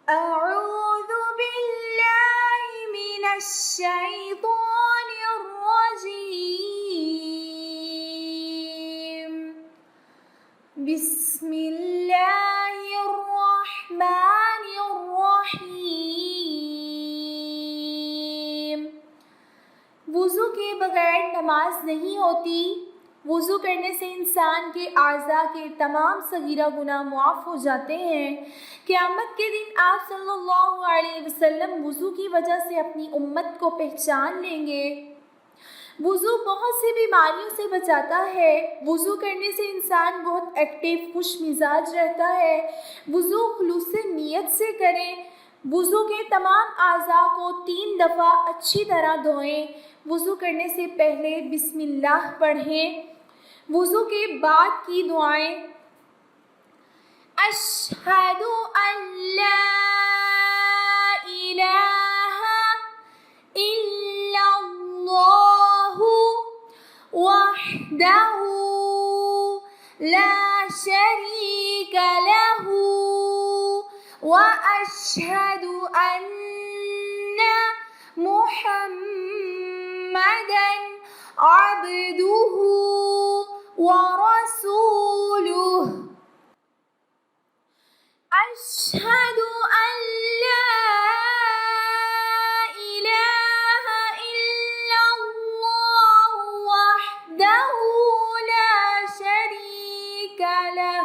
أعوذ بالله من الشيطان الرجيم بسم الله الرحمن الرحیم۔ وضو کے بغیر نماز نہیں ہوتی۔ وضو کرنے سے انسان کے اعضاء کے تمام صغیرہ گناہ معاف ہو جاتے ہیں۔ قیامت کے دن آپ صلی اللہ علیہ وسلم وضو کی وجہ سے اپنی امت کو پہچان لیں گے۔ وضو بہت سی بیماریوں سے بچاتا ہے۔ وضو کرنے سے انسان بہت ایکٹیو، خوش مزاج رہتا ہے۔ وضو خلوص نیت سے کریں۔ وضو کے تمام اعضاء کو 3 دفعہ اچھی طرح دھوئیں۔ وضو کرنے سے پہلے بسم اللہ پڑھیں۔ وضو کے بعد کی دعائیں: اشہد ان لا الہ الا اللہ وحدہ لا شریک لہ واشہد ان محمدا عبدہ ورسولہ۔ اشہد ان لا الہ الا اللہ وحدہ لا شریک لہ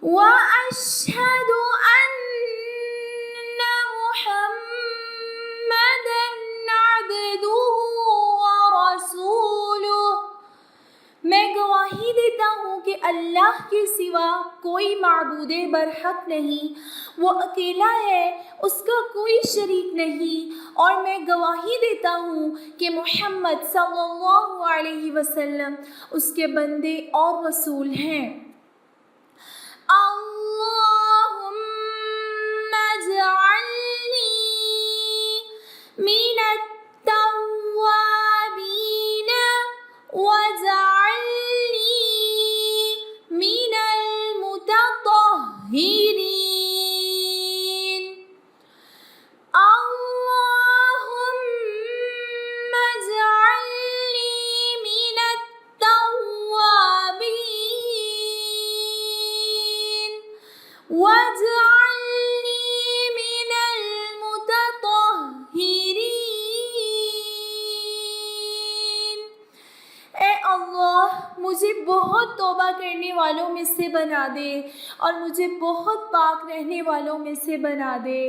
واشہد ان محمدا عبدہ ورسولہ۔ میں گواہی دیتا ہوں کہ اللہ کے سوا کوئی معبود برحق نہیں، وہ اکیلا ہے، اس کا کوئی شریک نہیں، اور میں گواہی دیتا ہوں کہ محمد صلی اللہ علیہ وسلم اس کے بندے اور رسول ہیں۔ اللہم اجعلنی من التوابین واجعلنی من المتطہرین۔ اللہم اجعلنی من التوابین واجعلنی من المتطہرین۔ اے اللہ، مجھے بہت توبہ کرنے والوں میں سے بنا دے اور مجھے بہت پاک رہنے والوں میں سے بنا دے۔